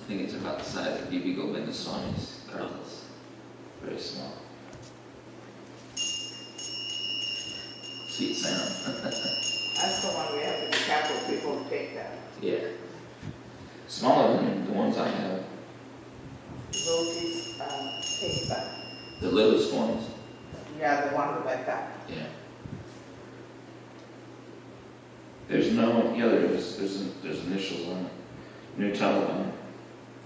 think it's about the size of B.B. Govinda Swami's cartels. Very small. Sweet sound. That's the one we have to be careful people who take that. Yeah. Smaller than the ones I have. Devotees take that. The littlest ones. Yeah, the one like that. Yeah. There's no, yeah, there's initials on it. New Talavana.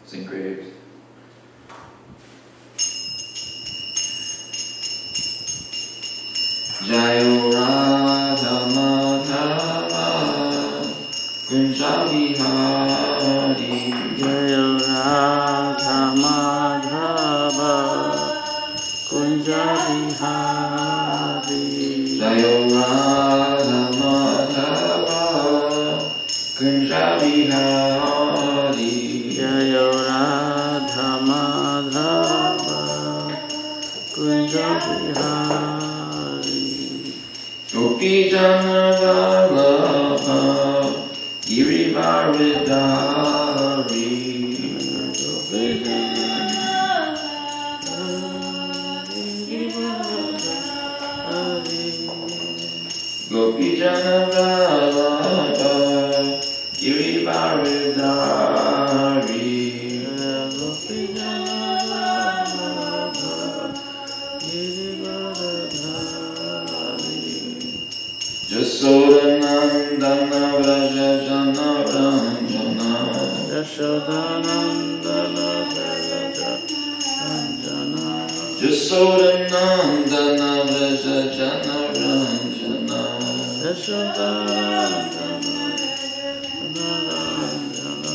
It's engraved. Jayo Radha Madhava Kunja Vihari. Jayo Radha Madhava Kunja Vihari. Jayo Radha Madhava Kunja Vihari. Jayo Radha Madhava Kunja Vihari. Gopi Jana Vallabha Girivaridhari. Gopi Jana Vallabha Girivaridhari. Jasodanandana Vraja Jana Ranjana. Jasodanandana Vraja Ranjana. Jasodanandana Vraja Jana Ranjana. Jasodanandana Ranjana.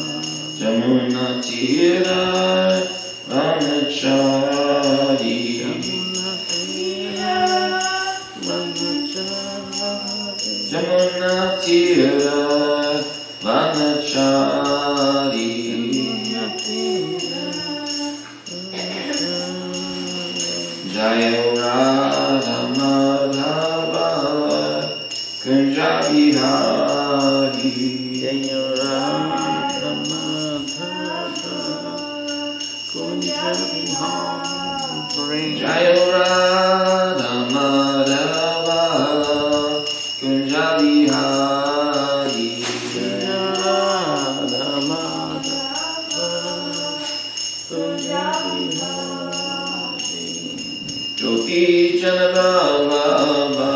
Jamuna Tira Vanachari. Jamuna Tira Vanachari. Jaya Radha Madhava Kunja Vihari. Jaya Radha Madhava Kunja Vihari. Jaya Radha Madhava Kunja Vihari. Jaya Radha Madhava Kunja Vihari. Gopi Jana Vallabha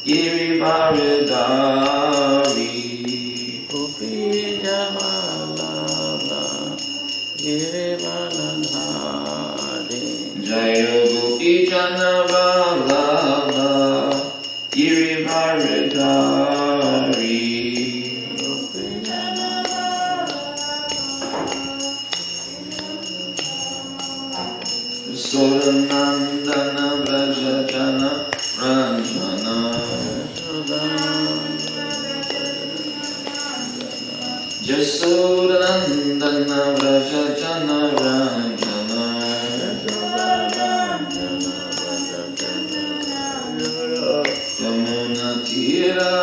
Girivaridhari. Gopi Jana Vallabha Girivaridhari. Jaya Gopi Jana Vallabha Girivaridhari. Gopi Jana Jasodanandana Vraja Jana Ranjana. Jasodanandana Vraja Jana Ranjana. Yamuna Tira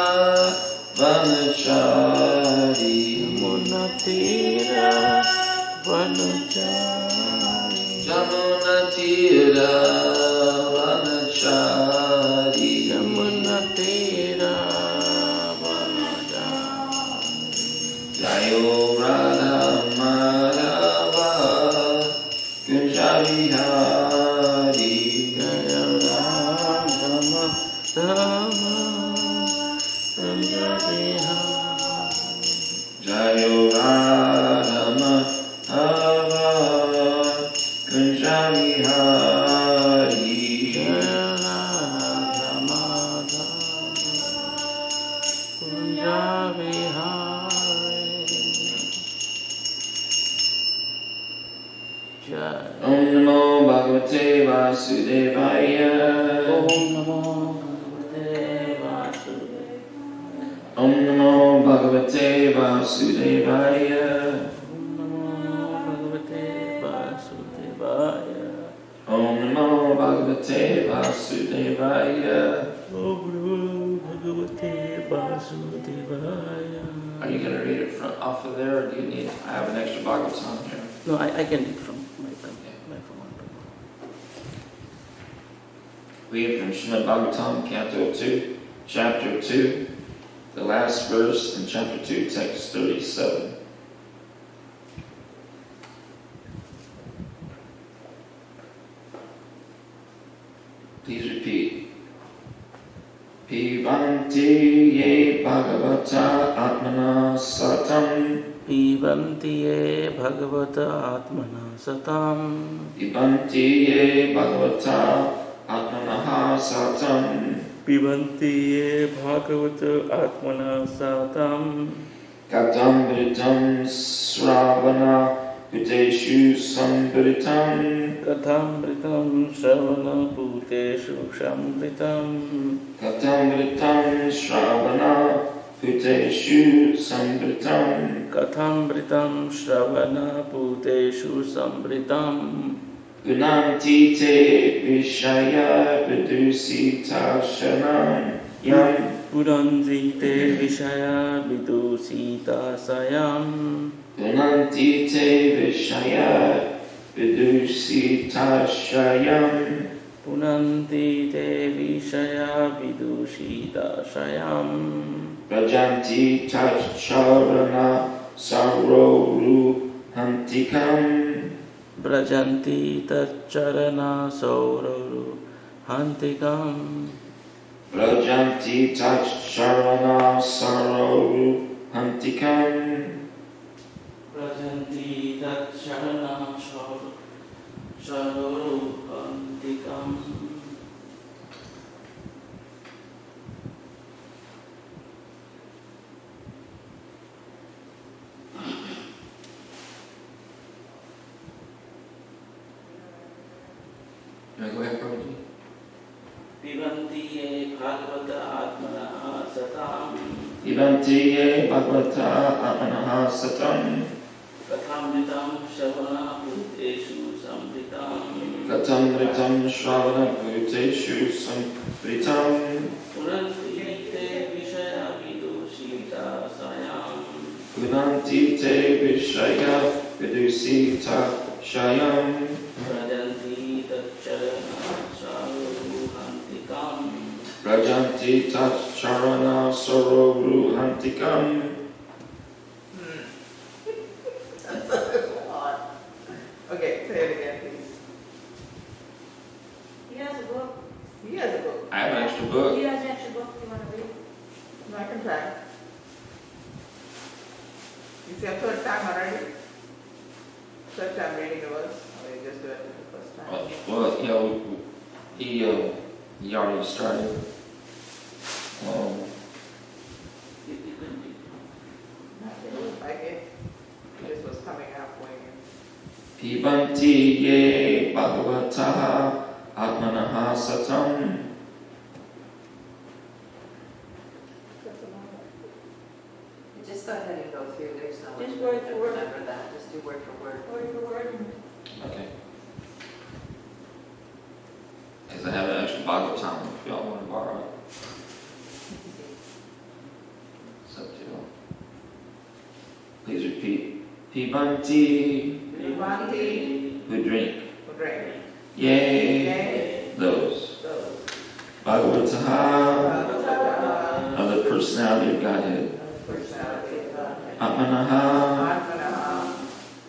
Vanachari. Yamuna Tira Vanachari. Yamuna Tira Vanachari. Yamuna Tira Vanachari. Jayo Radha Madhava Kunja Vihari. Jaya Radha Madhava Kunja Vihari. Jayo Radha Madhava Kunja Vihari. Jaya Radha Madhava Kunja Vihari. Jai. Om Namo Bhagavate Vasudevaya. Om Namo Bhagavate Vasudevaya. Om Namo Bhagavate Vasudevaya. Om Namo Bhagavate Vasudevaya. Om Namo Bhagavate Vasudevaya. Om Namo Bhagavate Vasudevaya. Are you going to read it from off of there, or do you need? I have an extra Bhagavatam here. No, I can read from my phone. Read from Srimad Bhagavatam, Canto 2, Chapter 2, the last verse in Chapter 2, Text 37. Please repeat. Pibanti ye Bhagavata Atmana Satam. Pibanti ye Bhagavata Atmana Satam. Pibanti ye Bhagavata Atmanaha Satam. Pibanti ye Bhagavata Atmana Satam. Katam Vritam Sravana Bhuteshu Sambritam. Katham Vritam Shravana Bhuteshu Sambritam. Katam Vritam Sravana Bhuteshu Sambritam. Katham Vritam Shravana Bhuteshu Sambritam. Gunanti te Vishaya Vidusita Shanam Yam. Puranti te Vishaya Vidusita Sayam. Gunanti te Vishaya Vidusita Shayam. Punanti te Vishaya Vidusita Shayam. Rajanti Tacharana Saroru Hantikam. Brajanti Tacharana Sauraru Hantikam. Rajanti Tacharana Saroru Hantikam. Brajanti Tacharana Sauraru Hantikam. Go ahead, Prabhu. Pibanti ye Bhagavata Atmana Satam. Pibanti ye Bhagavata Atmanaha Satam. Kathamritam Shavana Bhuteshu Samritam. Katam Ritam Shravana Bhuteshu Samritam. Punanti te Vishaya Vidusita Sayam. Gunanti te Vishaya Vidusita Shayam. Brajanti Tacharana Sauraru Hantikam. Rajanti Tacharana Saroru Hantikam. Odd. Okay, say it again, please. He has a book. He has a book. I have an extra book. He has an extra book. You want to read? No, I can try. You see, a third time already? Third time reading the verse? Or you just do it the first time? Well, he already started. Not really, like it. It just was coming halfway in. Pibanti ye Bhagavata Atmanaha Satam. Just go ahead and go through, there's no Just one word to for word. remember that, just do word for word. Word for word. Okay. Because I have an extra Bhagavatam if y'all want to borrow it. It's up to you. Please repeat. Pibanti, Pibanti, who drink. who drink. Yea, Yea, those. those. Bhagavataha, Bhagavata, of the personality of Godhead. personality of Godhead. Atmanaha, Atmanaha,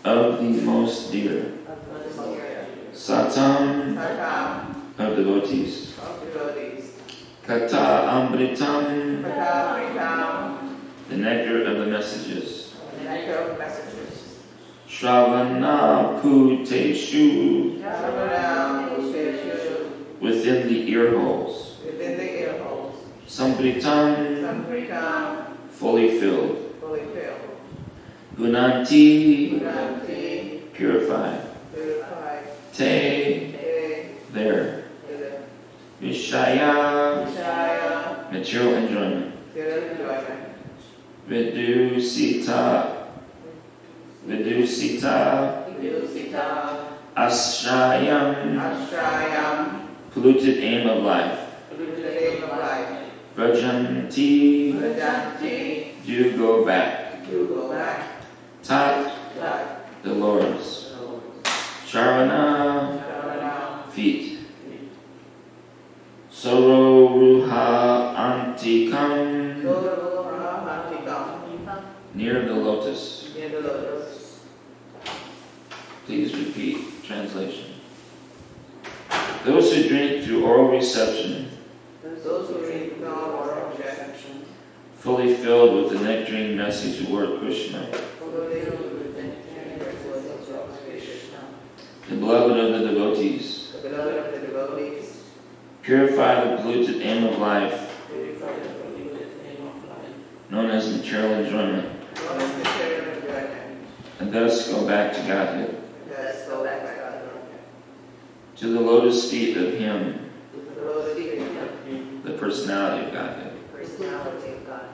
of the most dear. of the Spirit. Satam, Satam, of devotees. of devotees. Kata amritam, Patapritam, the nectar of the messages. the nectar of messages. Shravana puteshu, Shavana, Usheshu, within the ear holes. within the ear holes. Sambritam, Sampritam, fully filled. fully filled. Gunanti, Gunanti, purified. purified. Te, Te, there. Vishaya, Vishaya, material enjoyment. material enjoyment. Vidusita, Vidusita, Ashrayam, Ashrayam, polluted aim of life. the name of life. Vrajanti, Vrajanti, do go back. You go back. Tat, That. the Lord's. Charana, Shavana. feet. Sororuha antikam, Sororuha. near the lotus. Near the lotus. Please repeat translation. Those who drink through oral reception, Those who drink the oral reception, fully filled with the nectarine message of Lord Krishna, the beloved of the devotees, the beloved of the devotees, purify the polluted aim of life, Purify the polluted aim of life. known as material enjoyment, known as material enjoyment, and thus go back to Godhead, thus go back to God. to the lotus feet of Him, The lotus feet of Him, the personality of Godhead. Personality of Godhead.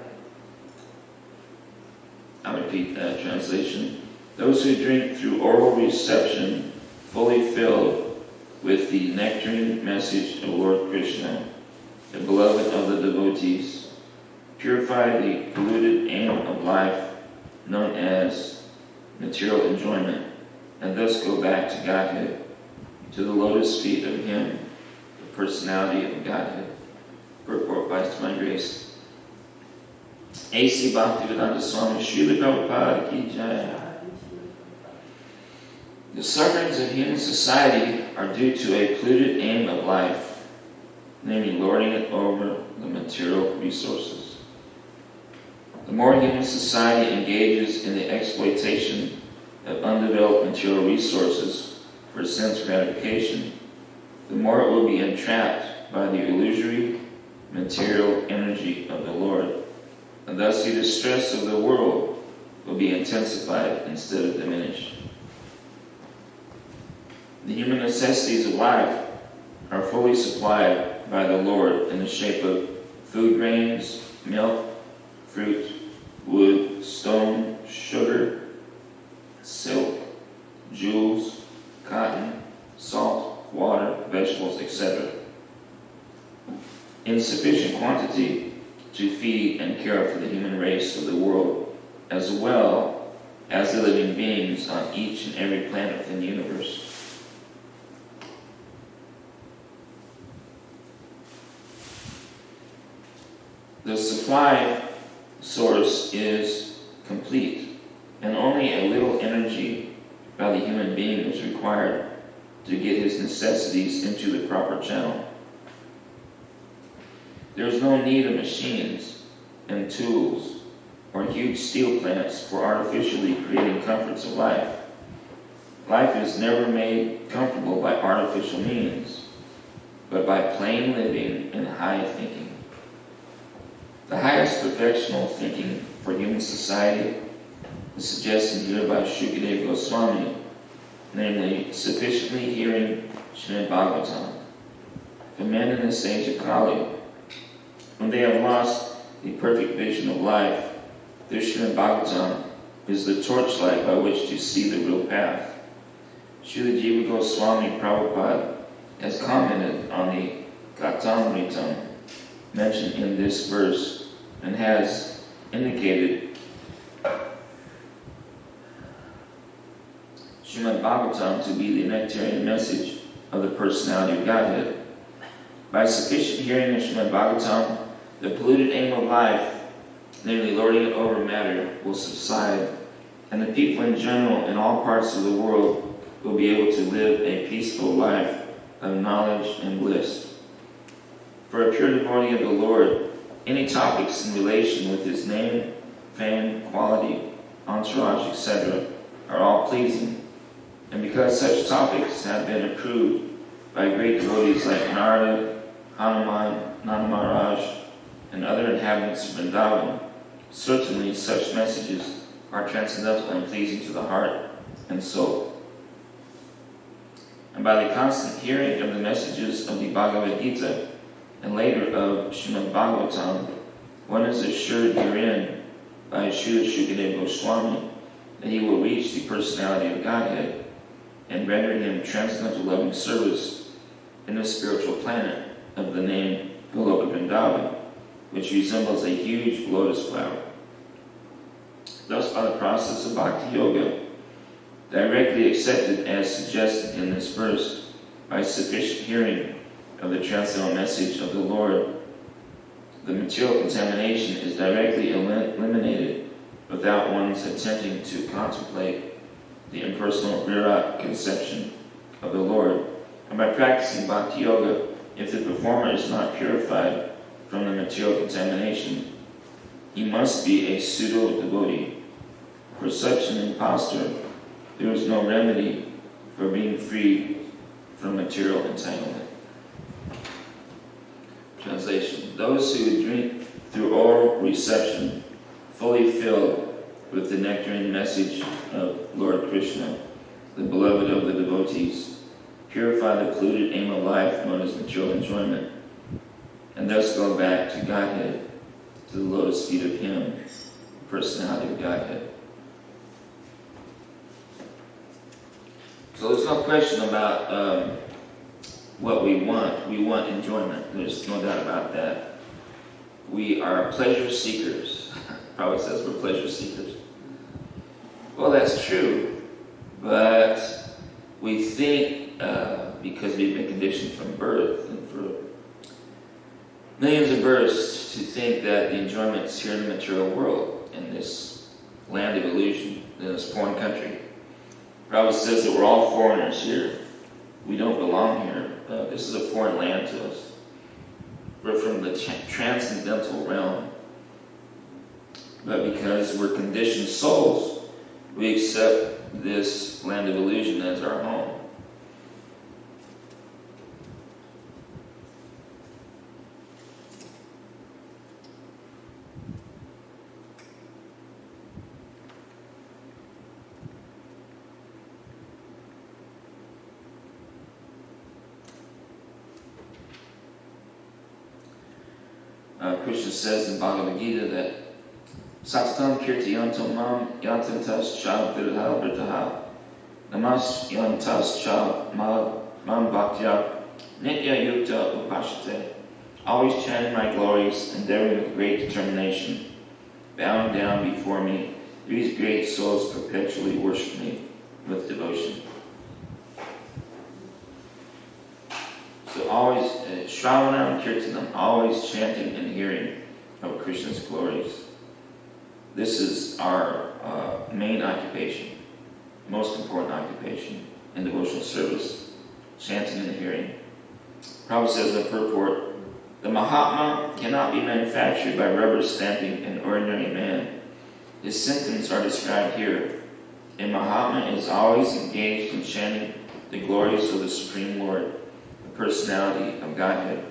I repeat that translation. Those who drink through oral reception, fully filled with the nectarine message of Lord Krishna, the beloved of the devotees, purify the polluted aim of life, known as material enjoyment, and thus go back to Godhead, to the lotus feet of Him, the personality of Godhead. Purport by His Divine Grace. A.C. Bhaktivedanta Swami Srila Prabhupada Ki Jai. The sufferings of human society are due to a polluted aim of life, namely lording it over the material resources. The more human society engages in the exploitation of undeveloped material resources for sense gratification, the more it will be entrapped by the illusory material energy of the Lord, and thus the distress of the world will be intensified instead of diminished. The human necessities of life are fully supplied by the Lord in the shape of food grains, milk, fruit, wood, stone, sugar, silk, jewels, cotton, salt, water, vegetables, etc. in sufficient quantity to feed and care for the human race of the world, as well as the living beings on each and every planet within the universe. The supply source is complete, and only a little energy by the human being is required to get his necessities into the proper channel. There is no need of machines and tools or huge steel plants for artificially creating comforts of life. Life is never made comfortable by artificial means, but by plain living and high thinking. The highest perfectional thinking for human society is suggested here by Shukadeva Goswami, namely sufficiently hearing Srimad Bhagavatam. For men in this age of Kali, when they have lost the perfect vision of life, their Srimad Bhagavatam is the torchlight by which to see the real path. Srila Jiva Goswami Prabhupada has commented on the Katamritam mentioned in this verse and has indicated Srimad Bhagavatam to be the nectarian message of the personality of Godhead. By sufficient hearing of Srimad Bhagavatam, the polluted aim of life, namely lording it over matter, will subside, and the people in general in all parts of the world will be able to live a peaceful life of knowledge and bliss. For a pure devotee of the Lord, any topics in relation with His name, fame, quality, entourage, etc. are all pleasing, and because such topics have been approved by great devotees like Narada, Hanuman, Nanda Maharaj, and other inhabitants of Vrindavan, certainly such messages are transcendental and pleasing to the heart and soul. And by the constant hearing of the messages of the Bhagavad Gita, and later of Srimad Bhagavatam, one is assured herein by Srila Shukadeva Goswami that he will reach the personality of Godhead and render Him transcendental loving service in the spiritual planet of the name Goloka Vrindavan, which resembles a huge lotus flower. Thus, by the process of Bhakti Yoga, directly accepted as suggested in this verse, by sufficient hearing of the transcendental message of the Lord, the material contamination is directly eliminated without one's attempting to contemplate the impersonal Virat conception of the Lord. And by practicing Bhakti Yoga, if the performer is not purified from the material contamination, he must be a pseudo-devotee. For such an impostor, there is no remedy for being free from material entanglement. Translation: those who drink through oral reception, fully filled with the nectarine message of Lord Krishna, the beloved of the devotees, purify the polluted aim of life known as material enjoyment, and thus go back to Godhead, to the lotus feet of Him, the personality of Godhead. So there's no question about what we want. We want enjoyment. There's no doubt about that. We are pleasure seekers. Prabhu says we're pleasure seekers. Well, that's true. But we think, because we've been conditioned from birth and for millions of births, to think that the enjoyment is here in the material world, in this land of illusion, in this foreign country. Prabhu says that we're all foreigners here. We don't belong here. This is a foreign land to us. We're from the transcendental realm. But because we're conditioned souls, we accept this land of illusion as our home. Krishna says in Bhagavad Gita that Satam kirtiyantam mam yantantas cha viradha vritaha namas yantas cha mam bhaktya nitya yukta upashate. Always chanting my glories, endeavoring with great determination, bowing down before me, these great souls perpetually worship me with devotion. So always, Shravanam Kirtanam, always chanting and hearing of Krishna's glories. This is our main occupation, most important occupation in devotional service, chanting and hearing. Prabhu says in the purport, the Mahatma cannot be manufactured by rubber stamping an ordinary man. His symptoms are described here. A Mahatma is always engaged in chanting the glories of the Supreme Lord, personality of Godhead.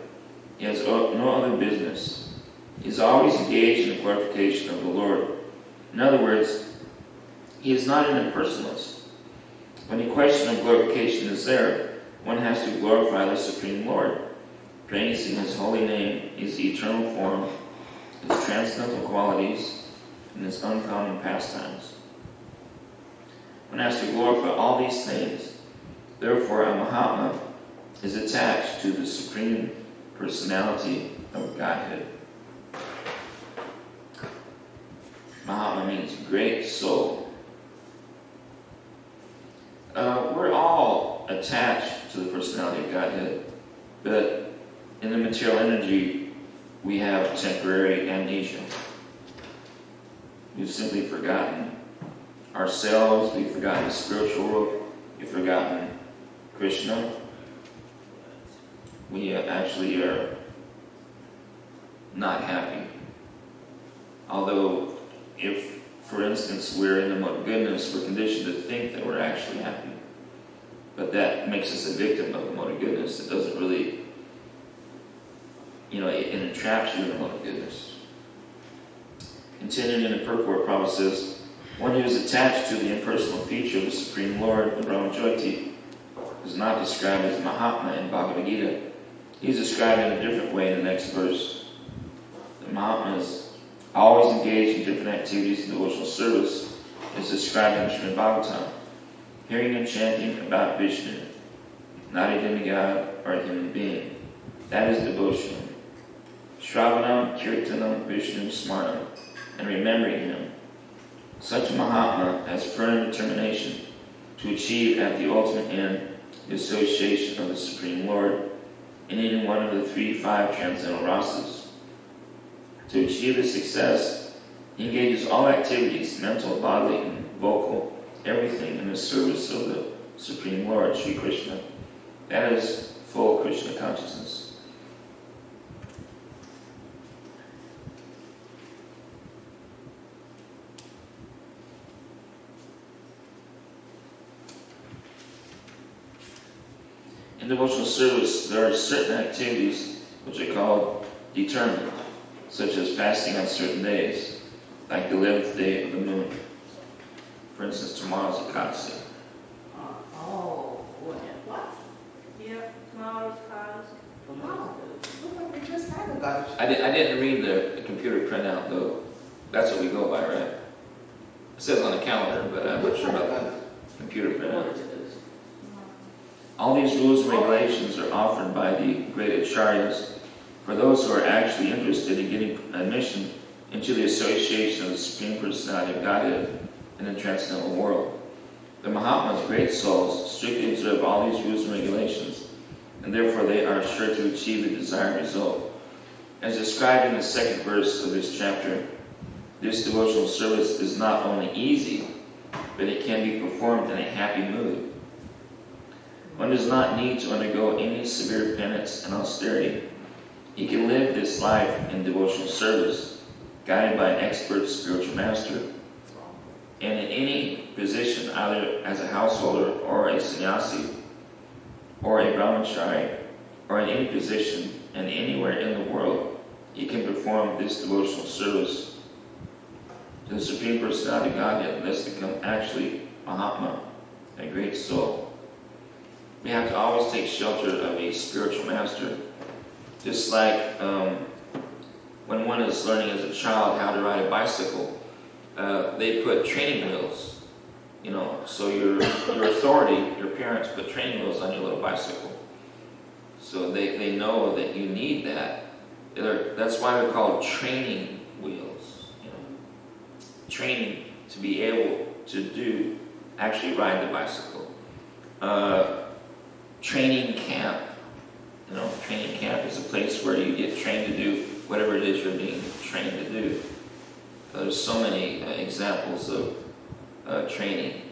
He has no other business. He is always engaged in the glorification of the Lord. In other words, he is not an impersonalist. When the question of glorification is there, one has to glorify the Supreme Lord, praising His holy name, His eternal form, His transcendental qualities, and His uncommon pastimes. One has to glorify all these things. Therefore, a Mahatma is attached to the Supreme Personality of Godhead. Mahatma means great soul. We're all attached to the Personality of Godhead, but in the material energy, we have temporary amnesia. We've simply forgotten ourselves, we've forgotten the spiritual world, we've forgotten Krishna. We actually are not happy. Although, if, for instance, we're in the mode of goodness, we're conditioned to think that we're actually happy. But that makes us a victim of the mode of goodness. It doesn't really, it entraps you in the mode of goodness. Continuing in the purport, Prabhu says, one who is attached to the impersonal feature of the Supreme Lord, the Brahmajyoti, is not described as Mahatma in Bhagavad Gita. He's described in a different way in the next verse. The Mahatma is always engaged in different activities in devotional service, is described in Srimad Bhagavatam. Hearing and chanting about Vishnu, not a demigod or a human being. That is devotion. Shravanam, Kirtanam, Vishnu, Smarnam, and remembering Him. Such a Mahatma has firm determination to achieve at the ultimate end the association of the Supreme Lord in any one of the 5 transcendental rasas. To achieve this success, he engages all activities, mental, bodily, and vocal, everything in the service of the Supreme Lord, Sri Krishna. That is full Krishna consciousness. In devotional service, there are certain activities which are called determined, such as fasting on certain days, like the 11th day of the moon. For instance, tomorrow's ISKCON. Oh, what? Yep, tomorrow's cause. Oh, look like we just had a garbage. I didn't read the computer printout, though. That's what we go by, right? It says on the calendar, but I'm not sure about the computer printout. All these rules and regulations are offered by the great acharyas for those who are actually interested in getting admission into the association of the Supreme Personality of Godhead in the transcendental world. The Mahatmas, great souls, strictly observe all these rules and regulations, and therefore they are sure to achieve the desired result. As described in the 2nd verse of this chapter, this devotional service is not only easy, but it can be performed in a happy mood. One does not need to undergo any severe penance and austerity. He can live this life in devotional service, guided by an expert spiritual master, and in any position, either as a householder or a sannyasi, or a brahmachari, or in any position and anywhere in the world, he can perform this devotional service to the Supreme Personality of Godhead and thus become actually Mahatma, a great soul. We have to always take shelter of a spiritual master. Just like when one is learning as a child how to ride a bicycle, they put training wheels, so your authority, your parents put training wheels on your little bicycle. So they know that you need that. That's why they're called training wheels, training to be able to actually ride the bicycle. Training camp. Training camp is a place where you get trained to do whatever it is you're being trained to do. There's so many examples of training.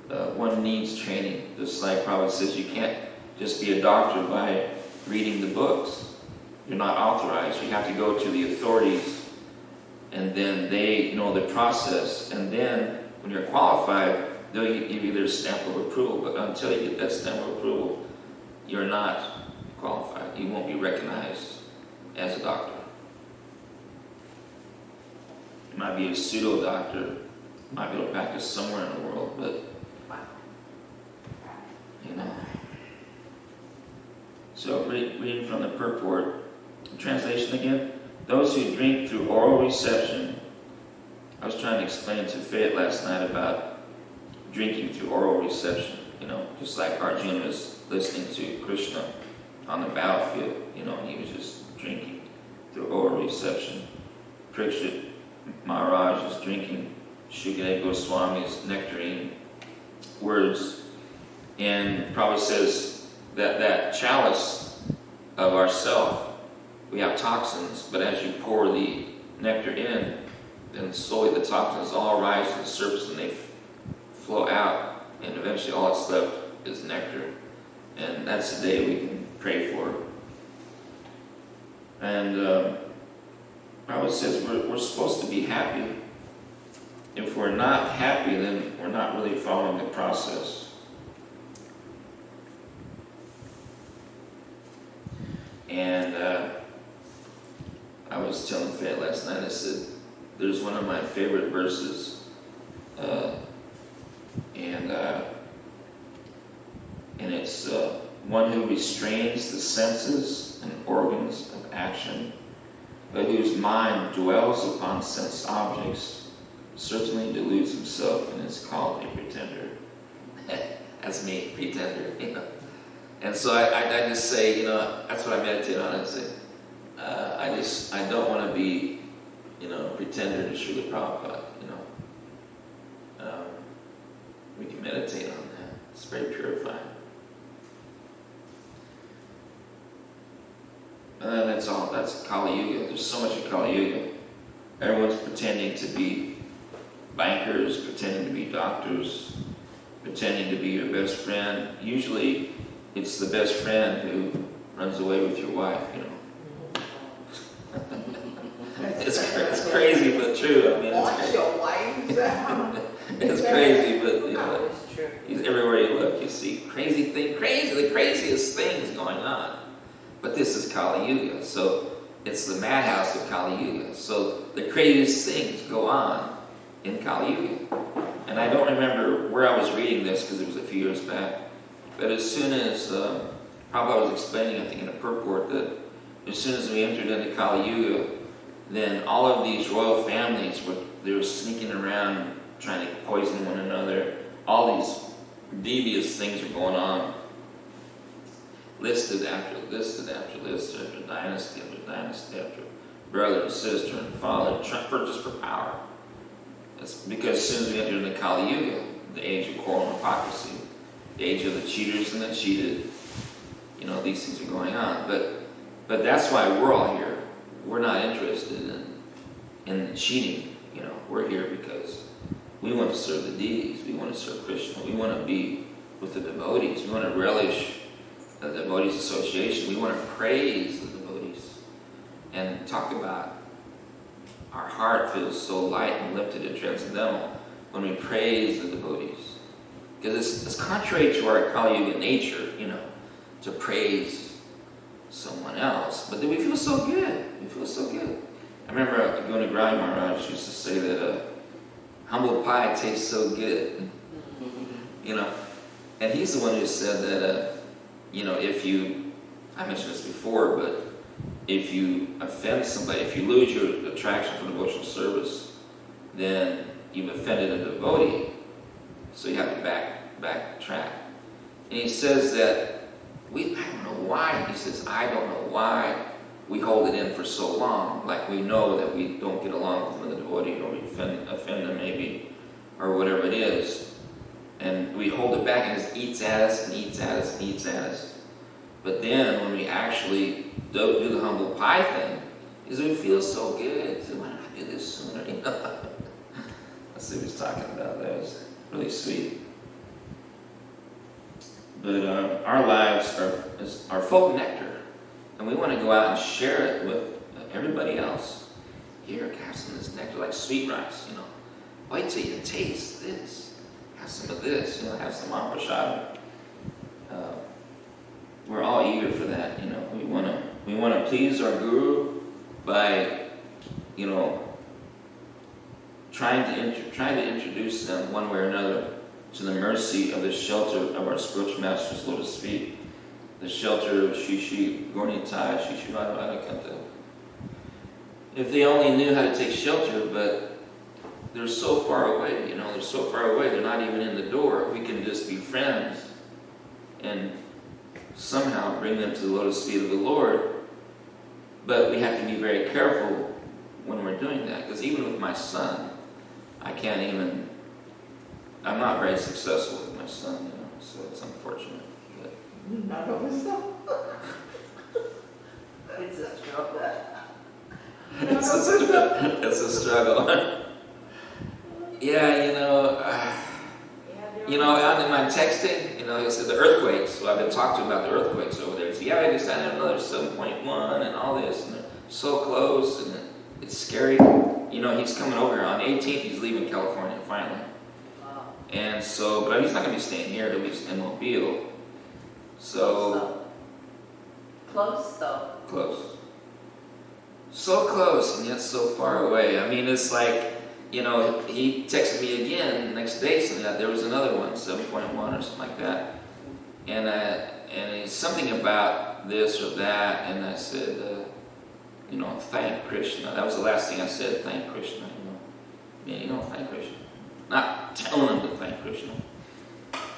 One needs training. Just like Prabhu says, you can't just be a doctor by reading the books. You're not authorized. You have to go to the authorities, and then they know the process. And then when you're qualified, they'll give you their stamp of approval, but until you get that stamp of approval, you're not qualified. You won't be recognized as a doctor. You might be a pseudo doctor, you might be able to practice somewhere in the world, but So reading from the purport, translation again. Those who drink through oral reception. I was trying to explain to Fayette last night about drinking through oral reception, just like Arjuna was listening to Krishna on the battlefield, and he was just drinking through oral reception. Parikshit Maharaj is drinking Shukadeva Goswami's nectarine words. And Prabhu says that chalice of ourself, we have toxins, but as you pour the nectar in, then slowly the toxins all rise to the surface and they flow out, and eventually all that's left is nectar. And that's the day we can pray for. And Prabhupada says we're supposed to be happy. If we're not happy, then we're not really following the process. And I was telling Fayette last night, I said, there's one of my favorite verses, and it's one who restrains the senses and organs of action, but whose mind dwells upon sense objects, certainly deludes himself and is called a pretender. That's me, pretender, And so I just say, that's what I meditate on. I say, I don't want to be, pretender to Srila Prabhupada, We can meditate on that. It's very purifying. And that's all. That's Kali Yuga. There's so much of Kali Yuga. Everyone's pretending to be bankers, pretending to be doctors, pretending to be your best friend. Usually, it's the best friend who runs away with your wife, you know. It's crazy but true. I mean, Watch your wives. it's crazy, but you know, It's true. everywhere you look, you see the craziest things going on. But this is Kali Yuga, so it's the madhouse of Kali Yuga. So the craziest things go on in Kali Yuga. And I don't remember where I was reading this because it was a few years back. But as soon as Prabhu was explaining, I think in a purport, that as soon as we entered into Kali Yuga, then all of these royal families they were sneaking around trying to poison one another. All these devious things are going on. Listed after list after dynasty after dynasty after brother and sister and father, just for power. It's because as soon as we entered into Kali Yuga, the age of quarrel and hypocrisy, the age of the cheaters and the cheated, you know, these things are going on. But that's why we're all here. We're not interested in cheating. You know, we're here because we want to serve the deities. We want to serve Krishna. We want to be with the devotees. We want to relish the devotees association. We want to praise the devotees and talk about our heart feels so light and lifted and transcendental when we praise the devotees. Because it's contrary to our Kali Yuga nature, you know, to praise someone else. But then we feel so good. We feel so good. I remember going to Graham Maharaj used to say that humble pie tastes so good. You know, and he's the one who said that, you know, I mentioned this before, but if you offend somebody, if you lose your attraction for devotional service, then you've offended a devotee. So you have to backtrack. And he says that I don't know why. He says, I don't know why we hold it in for so long. Like we know that we don't get along with the devotee, or we offend them maybe, or whatever it is. And we hold it back and it just eats at us and eats at us and eats at us. But then when we actually do the humble pie thing, is we feel so good. So why don't I do this sooner? You know? That's what he was talking about. That was really sweet. But our lives are full of nectar, and we want to go out and share it with everybody else. Here, have some of this nectar, like sweet rice. You know, wait till you taste this. Have some of this. You know, have some prasada. We're all eager for that. You know, we want to please our guru by, you know, trying to introduce them one way or another to the mercy of the shelter of our spiritual master's lotus feet, the shelter of Shishi Gornitai, Shishi Radhavadakanta. If they only knew how to take shelter, but they're so far away, you know, they're not even in the door. We can just be friends and somehow bring them to the lotus feet of the Lord. But we have to be very careful when we're doing that, because even with my son, I'm not very successful with my son, you know, so it's unfortunate. But Not always so. It's a struggle. it's a struggle. Yeah, you know, out in my texting, you know, he said the earthquakes. So I've been talking about the earthquakes over there. He said, yeah, I just had another 7.1 and all this, and they're so close, and it's scary. You know, he's coming over here on the 18th. He's leaving California finally. Wow. And so, but he's not going to be staying here. He'll be in Mobile. So Close though. close. So close, and yet so far away. I mean, it's like, you know, he texted me again the next day saying that there was another one, 7.1 or something like that. And it's something about this or that, and I said, you know, thank Krishna. That was the last thing I said, thank Krishna. You know, thank Krishna. Not telling him to thank Krishna,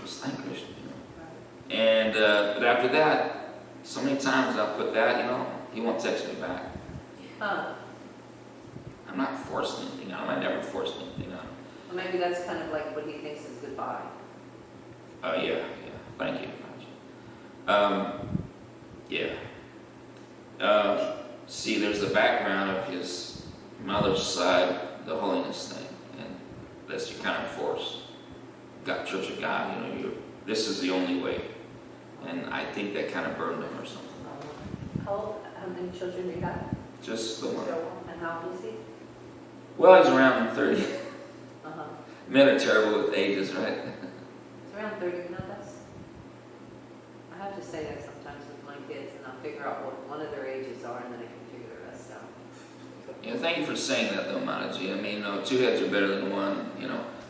just thank Krishna. You know. And but after that, so many times I'll put that, you know, he won't text me back. Huh. I'm not forcing anything on him. I never force anything on him. Well, maybe that's kind of like what he thinks is goodbye. Yeah. Thank you. Yeah. See, there's the background of his mother's side, the holiness thing, and that's you're kind of forced. Got Church of God, this is the only way, and I think that kind of burned him or something. How many children do you have? Just the one. And how old is he? Well, he's around 30. Uh-huh. Men are terrible with ages, right? It's around 30, that's... I have to say that sometimes with my kids, and I'll figure out what one of their ages are, and then I can figure the rest out. Yeah, thank you for saying that, though, Mataji. I mean, two heads are better than one,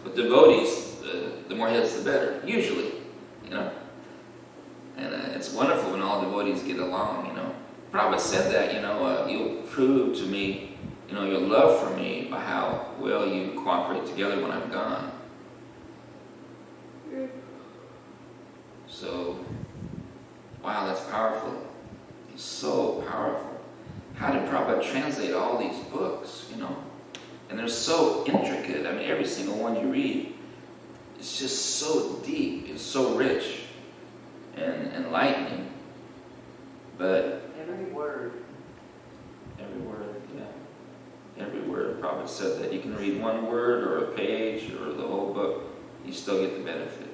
But devotees, the more heads, the better, usually, And it's wonderful when all devotees get along, Prabhupada said that, you'll prove to me, your love for me by how well you cooperate together when I'm gone. So, wow, that's powerful. It's so powerful. How did Prabhupada translate all these books, And they're so intricate. I mean, every single one you read, it's just so deep. It's so rich and enlightening. But Every word. yeah. Every word. Prabhupada said that you can read one word or a page or the whole book, you still get the benefit.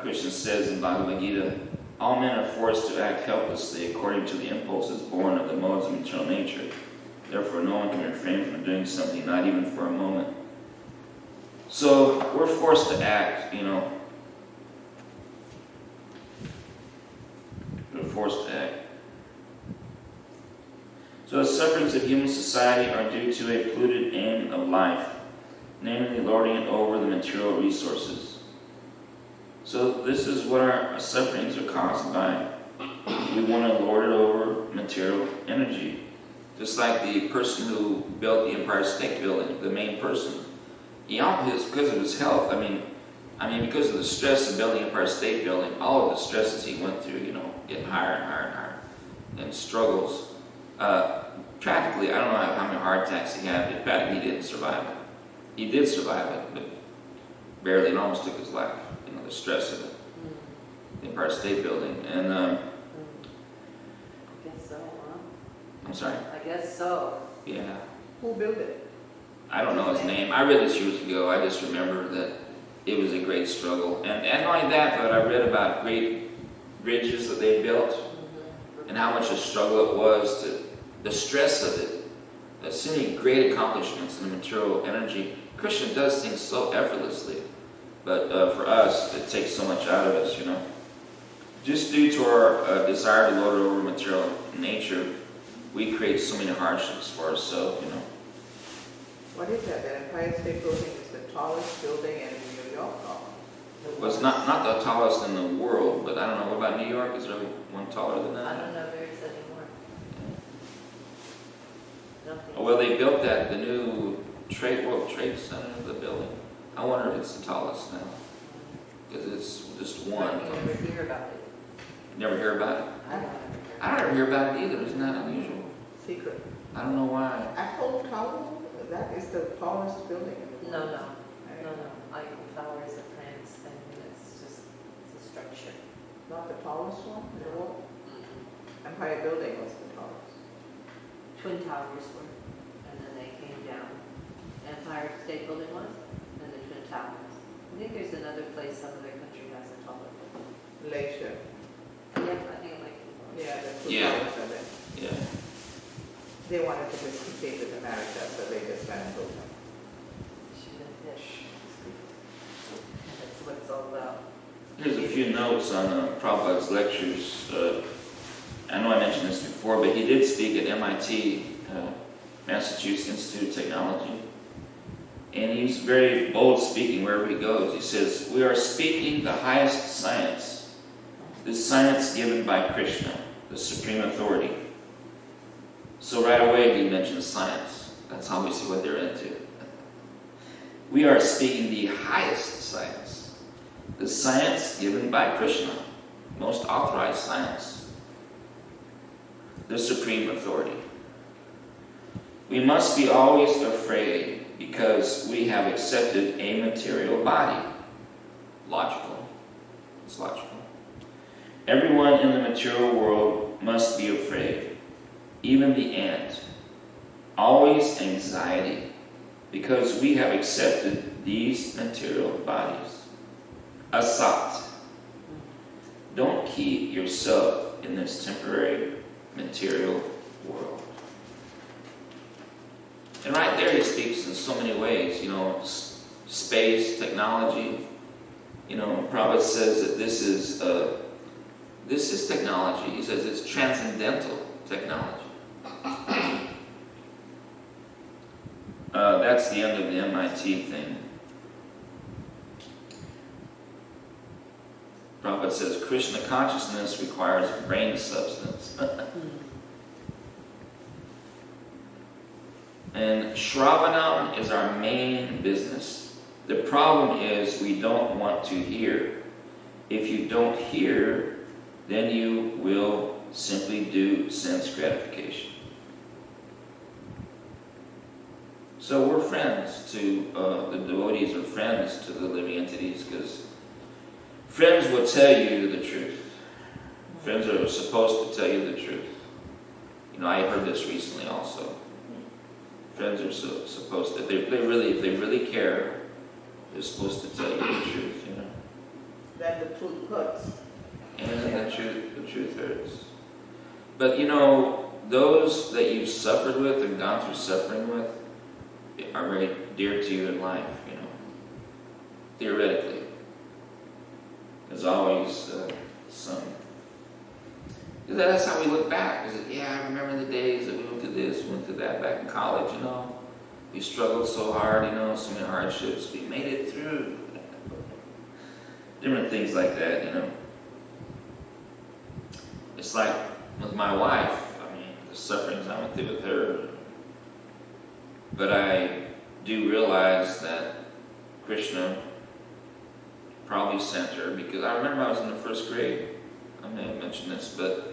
Krishna says in Bhagavad Gita, all men are forced to act helplessly according to the impulses born of the modes of eternal nature. Therefore, no one can refrain from doing something, not even for a moment. So, we're forced to act, We're forced to act. So, the sufferings of human society are due to a polluted aim of life, namely lording it over the material resources. So this is what our sufferings are caused by. We want to lord it over material energy. Just like the person who built the Empire State Building, the main person. Because of his health, I mean, because of the stress of building the Empire State Building, all of the stresses he went through, getting higher and higher and higher, and struggles. Practically, I don't know how many heart attacks he had, but practically he didn't survive it. He did survive it, but barely, and almost took his life. The stress of it, the Empire State Building, and I guess so, huh? I'm sorry. I guess so. Yeah. Who built it? I don't know his name. I read this years ago. I just remember that it was a great struggle, and not only that, but I read about great bridges that they built, and how much a struggle it was to the stress of it. There's so many great accomplishments in the material energy. Krishna does things so effortlessly. But for us, it takes so much out of us, Just due to our desire to lord over material nature, we create so many hardships for ourselves, What is that? The Empire State Building is the tallest building in New York? Well, it's not the tallest in the world, but I don't know. What about New York? Is there one taller than that? I don't know if there is anymore. Nothing. Well, they built the new World Trade Center, the building. I wonder if it's the tallest now, because it's just one. You never hear about it. Never hear about it? I don't ever hear about it either. Isn't that unusual? Secret. I don't know why. Eiffel Tower? That is the tallest building in the world. No. Eiffel Tower is a famous thing. It's a structure. Not the tallest one in the world? Empire Building was the tallest. Twin Towers were, and then they came down. Empire State Building was, and the Twin Towers. I think there's another place some other country has a taller building. Glacier. Yep, I think like. Yeah, the two Yeah. towers are there. Yeah. They wanted to just compete with America, so they just went and built them. That's what it's all about. Here's a few notes on Prabhupada's lectures. I know I mentioned this before, but he did speak at MIT, Massachusetts Institute of Technology. And he's very bold speaking wherever he goes. He says, we are speaking the highest science. This science given by Krishna, the supreme authority. So right away he mentions science. That's how we see what they're into. We are speaking the highest science. The science given by Krishna, most authorized science. The supreme authority. We must be always afraid because we have accepted a material body. Logical. It's logical. Everyone in the material world must be afraid, even the ant. Always anxiety, because we have accepted these material bodies. Asat. Don't keep yourself in this temporary material world. And right there he speaks in so many ways, space, technology. Prabhupada says that this is technology. He says it's transcendental technology. That's the end of the MIT thing. Prabhupada says Krishna consciousness requires brain substance. And Shravanam is our main business. The problem is we don't want to hear. If you don't hear, then you will simply do sense gratification. So we're friends to, the devotees are friends to the living entities because friends will tell you the truth. Friends are supposed to tell you the truth. I heard this recently also. Friends are supposed to, if they really care, they're supposed to tell you the truth, Then the truth hurts. And the truth hurts. But those that you've suffered with and gone through suffering with are very dear to you in life, theoretically. There's always some. That's how we look back. I remember the days that we went through this, went through that back in college, We struggled so hard, so many hardships. We made it through. Different things like that, It's like with my wife, the sufferings I went through with her. But I do realize that Krishna probably sent her, because I remember I was in the first grade. I may have mentioned this, but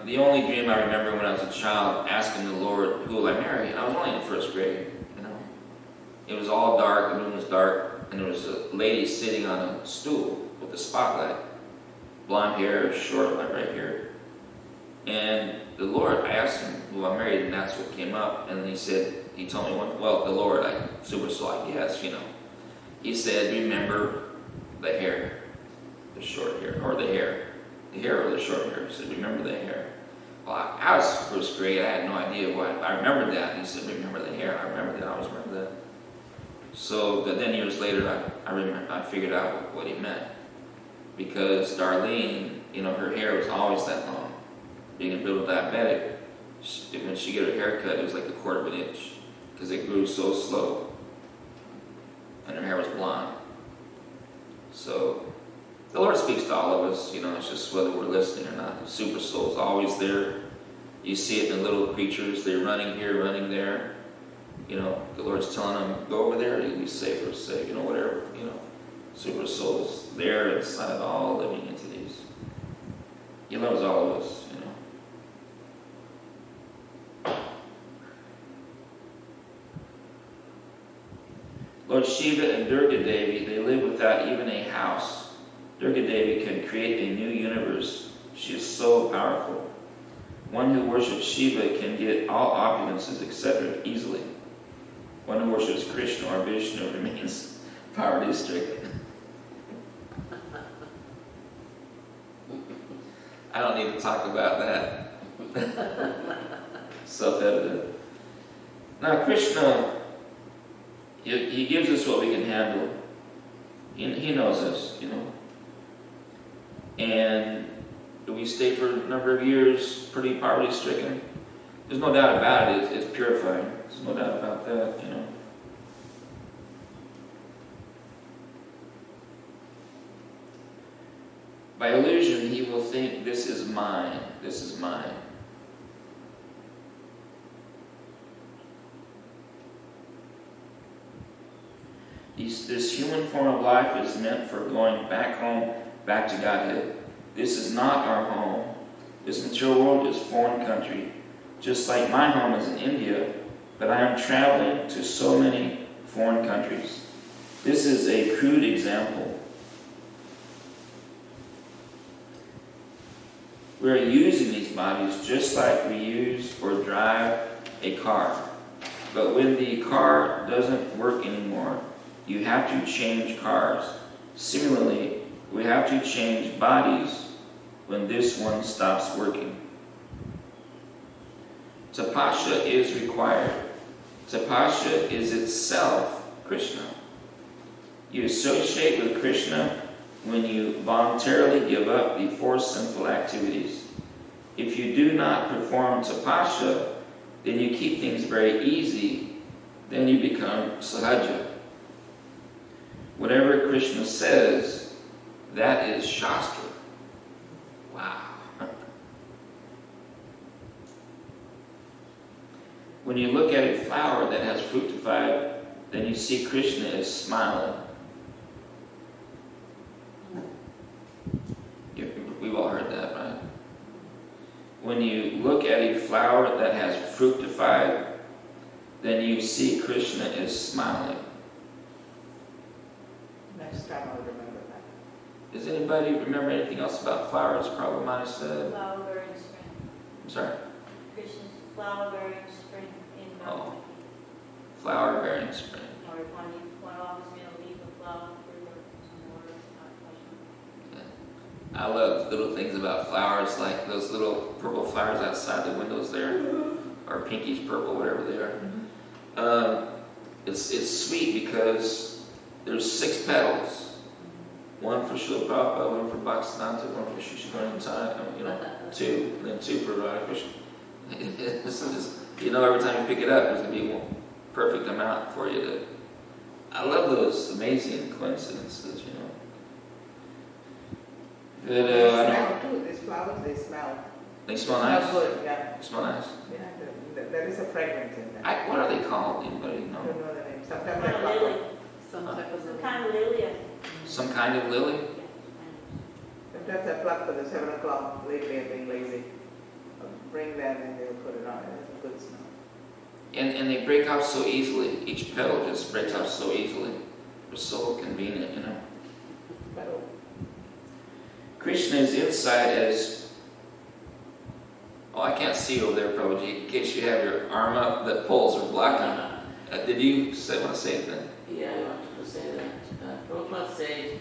the only dream I remember when I was a child, asking the Lord, who will I marry? And I was only in the first grade, It was all dark, the room was dark, and there was a lady sitting on a stool with a spotlight. Blonde hair, short, like right here. And the Lord, I asked him who I married, and that's what came up. And he told me, the Lord, super soul, I guess, He said, remember the hair, the short hair, or the hair. The hair or the short hair. He said, remember the hair. Well, I was first grade, I had no idea what. I remembered that. He said, remember the hair. I remember that, I always remember that. So, but then years later, I figured out what he meant. Because Darlene, her hair was always that long. Being a little diabetic, when she got her hair cut, it was like a quarter of an inch. Because it grew so slow. And her hair was blonde. So, the Lord speaks to all of us, it's just whether we're listening or not. The super soul is always there. You see it in little creatures, they're running here, running there. The Lord's telling them, go over there, you'll be safer, whatever, Super soul's there inside all living entities. He loves all of us, Lord Shiva and Durga Devi, they live without even a house. Durga Devi can create a new universe. She is so powerful. One who worships Shiva can get all opulences, etc. easily. One who worships Krishna or Vishnu remains poverty-stricken. I don't need to talk about that. Self-evident. Now, Krishna, he gives us what we can handle. He knows us, And we stay for a number of years pretty poverty-stricken. There's no doubt about it. It's purifying. There's no doubt about that, By illusion, he will think, this is mine. This is mine. This human form of life is meant for going back home, back to Godhead. This is not our home. This material world is foreign country. just like my home is in India, but I am traveling to so many foreign countries. This is a crude example. We're using these bodies just like we use or drive a car. But when the car doesn't work anymore, you have to change cars. Similarly, we have to change bodies when this one stops working. Tapasya is required. Tapasya is itself Krishna. You associate with Krishna when you voluntarily give up the four sinful activities. If you do not perform tapasya, then you keep things very easy, then you become sahaja. Whatever Krishna says, that is Shastra. Wow. When you look at a flower that has fructified, then you see Krishna is smiling. We've all heard that, right? When you look at a flower that has fructified, then you see Krishna is smiling. Next time I'll remember that. Does anybody remember anything else about flowers? Prabhu might have said. Flower bearing spring. I'm sorry? Krishna's flower bearing spring in Bhagavatam. Flower bearing spring. Or when he offers me a leaf of flower fruit or some water, I love little things about flowers, like those little purple flowers outside the windows there, or pinkish purple, whatever they are. It's sweet because there's 6 petals. One for Srila Prabhupada, one for Bhaktisiddhanta, one for Shishikar, 2, and then 2 for Radha Krishna. Every time you pick it up, there's going to be one perfect amount for you to... I love those amazing coincidences, But, They smell too, these flowers, they smell. They smell nice? Good, yeah. They smell nice? Yeah, there is a fragrance in them. What are they called? Anybody I don't know? know the name. Sometimes kind I of pluck lily. them. Some type of Some kind of lily, I think. Some kind of lily? Sometimes I pluck for the 7 o'clock. Lately I've been lazy. I'll bring them and they'll put it on. It's a good smell. And they break off so easily. Each petal just breaks off so easily. They're so convenient, But Krishna is inside as... Oh, I can't see over there, Prabhuji. In case you have your arm up, the poles are blocking. Did you want to say anything? Yeah, I wanted to say that Prabhupada said,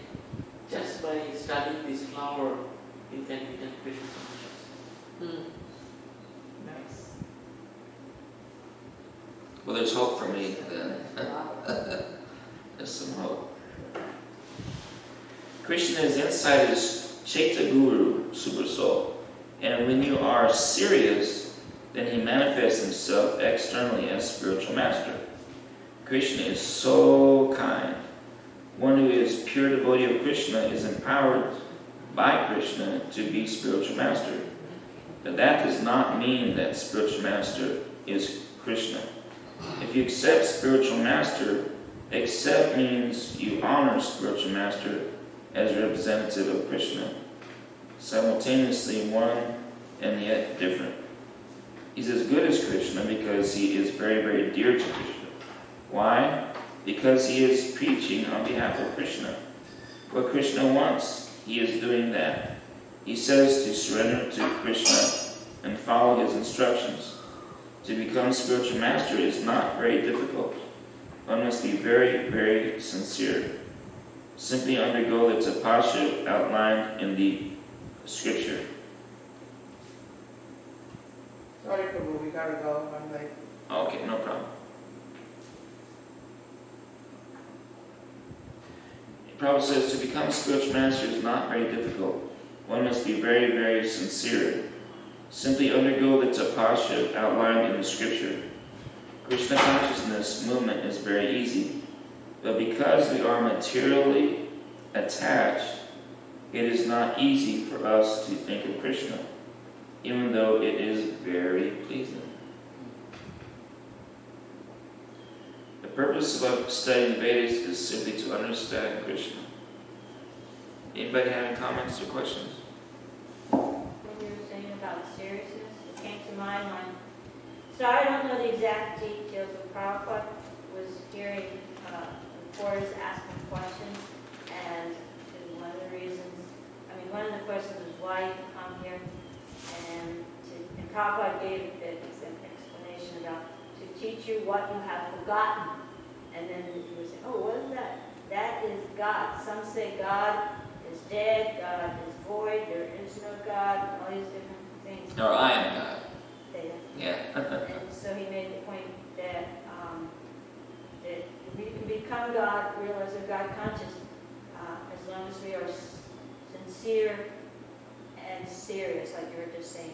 just by studying this flower, you can become Krishna conscious. nice. Well, there's hope for me then. There's some hope. Krishna is inside as Chaita Guru, Super Soul. And when you are serious, then he manifests himself externally as spiritual master. Krishna is so kind. One who is pure devotee of Krishna is empowered by Krishna to be spiritual master. But that does not mean that spiritual master is Krishna. If you accept spiritual master, accept means you honor spiritual master as representative of Krishna. Simultaneously one and yet different. He's as good as Krishna because he is very, very dear to Krishna. Why? Because he is preaching on behalf of Krishna. What Krishna wants, he is doing that. He says to surrender to Krishna and follow his instructions. To become spiritual master is not very difficult. One must be very, very sincere. Simply undergo the tapasya outlined in the scripture. Sorry, Prabhu, we gotta go. I'm late. Okay, no problem. Prabhupada says to become spiritual master is not very difficult. One must be very, very sincere. Simply undergo the tapasya outlined in the scripture. Krishna consciousness movement is very easy. But because we are materially attached, it is not easy for us to think of Krishna, even though it is very pleasing. The purpose of studying the Vedas is simply to understand Krishna. Anybody have any comments or questions? When you were saying about seriousness, it came to mind when So I don't know the exact details, but Prabhupada was hearing reporters asking questions, and one of the reasons, one of the questions was why you come here, and Prabhupada gave an explanation about to teach you what you have forgotten, and then he was saying, oh, what is that? That is God. Some say God is dead, God is void, there is no God, all these different things. Or I am God. Yeah. And so he made the point that that we can become God, realize we're God conscious, as long as we are sincere and serious, like you were just saying,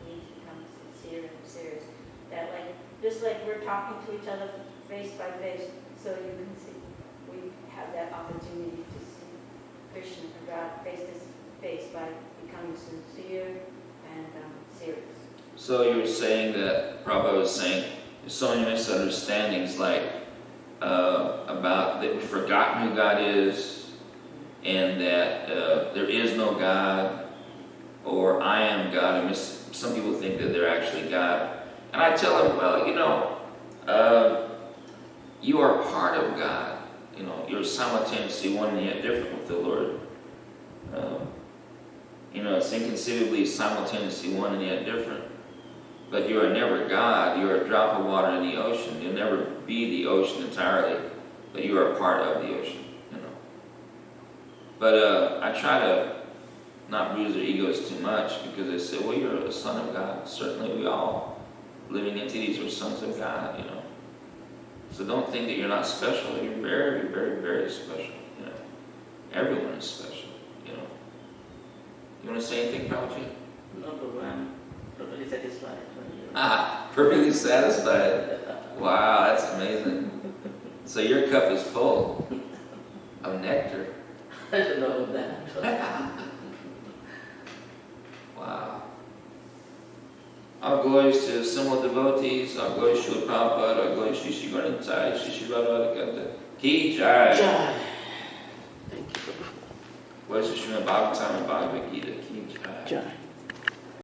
we need to become sincere and serious. That just like we're talking to each other face by face, so you can see, we have that opportunity to see Krishna and God face to face by becoming sincere and serious. So you were saying that, Prabhupada was saying, there's so many misunderstandings, about that we've forgotten who God is, and that there is no God, or I am God. And some people think that they're actually God. And I tell them, well, you are part of God. You're simultaneously one and yet different with the Lord. It's inconceivably simultaneously one and yet different. But you are never God. You are a drop of water in the ocean. You'll never be the ocean entirely, but you are a part of the ocean. But I try to not bruise their egos too much, because they say, well, you're a son of God. Certainly we all living entities are sons of God, So don't think that you're not special. You're very, very, very special, Everyone is special, You want to say anything, Prabhuji? No, Prabhu, I'm totally satisfied. Perfectly satisfied. Wow, that's amazing. So your cup is full of nectar. I don't know about that. Wow. All glories to assembled devotees, all glories to Prabhupada, all glories to Shri Garantai, Shri Bhagavatam. Ki Jai. Jai. Thank you, Prabhu. Glories to Srimad Bhagavatam and Bhagavad Gita. Ki Jai. Jai.